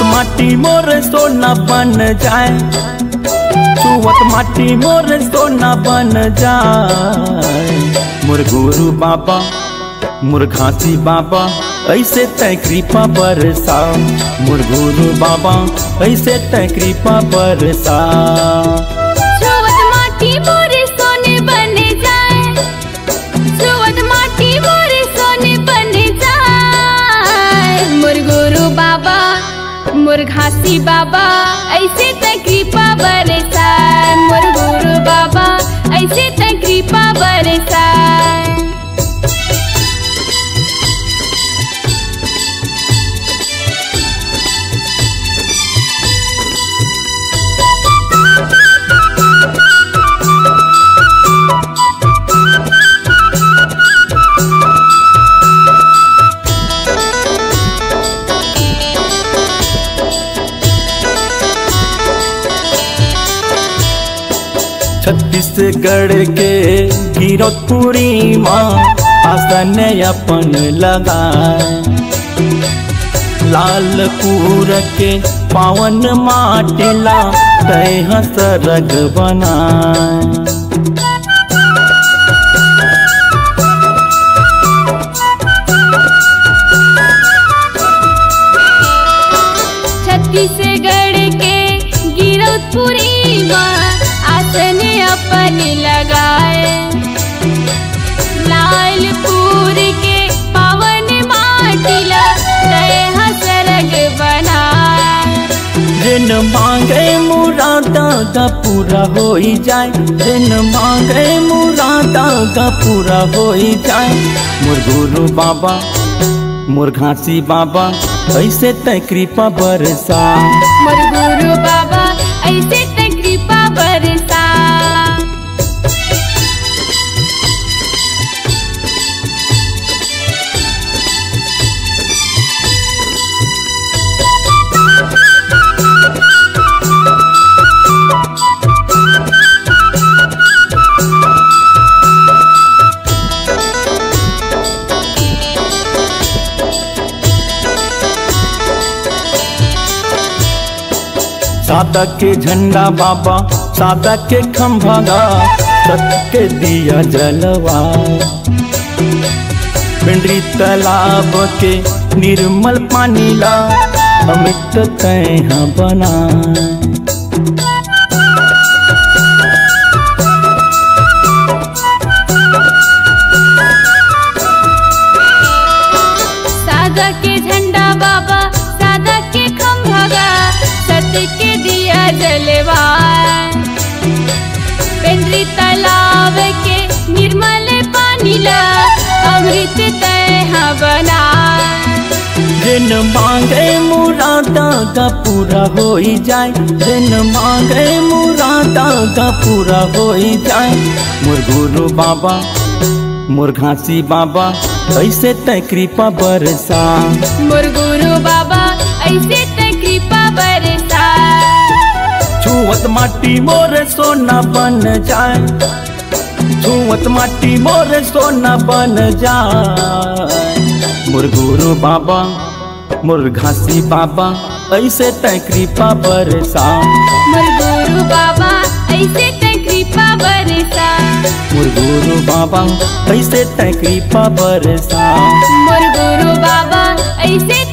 माटी मोर सोना बन जाए, छुअत माटी मोर सोना बन जाए। मोर गुरु बाबा मोर घासी बाबा ऐसे तय कृपा बरसा। मोर गुरु बाबा ऐसे तय कृपा बरसा। छुअत माटी मोर सोने बन जाए, छुअत माटी मोर सोने बन जाए। मोर गुरु बाबा मोर घासी बाबा ऐसे तय कृपा बरसा। मोर गुरु बाबा ऐसे तय कृपा बरसा। छत्तीसगढ़ के गिरौदपुरी माँ आसन अपन लगाए। लालपुर के पावन माटिला तय सरग बनाए। छत्तीसगढ़ के गिरौदपुरी माँ आसन अपन लगाए। लालपुर के पावन माटिला तय सरग बनाए। जिन मांगे मुरादा का पूरा हो ही जाए, जिन मांगे मुरादा का पूरा हो ही जाए। मोर गुरु बाबा मोर घासी बाबा ऐसे तय कृपा बरसा। मोर गुरु बाबा ऐसे तय कृपा बरसा। सादा के झंडा बाबा सादा के खंभागा सत्य के दिया जलवा। पिंडरी तालाब के निर्मल पानी ला अमृत तय बना। सादा के झंडा बाबा सादा के खंभागा सत्य के दिया जलवा। पिंडरी तालाब के निर्मल पानी ला अमृत तय बना। जिन मांगे मुरादा का पूरा हो ही जाए, जिन मांगे मुरादा का पूरा हो ही जाए। मोर गुरु बाबा मोर घासी बाबा ऐसे तय कृपा बरसा। मोर गुरु बाबा ऐसे तय कृपा बरसा। छुअत माटी मोर सोना बन जाए, छुअत माटी मोर सोना बन जाए। मोर गुरु बाबा मोर घासी बाबा ऐसे तय कृपा बरसा। मोर गुरु बाबा ऐसे तय कृपा बरसा। मोर गुरु बाबा ऐसे तय कृपा बरसा। मोर गुरु बाबा ऐसे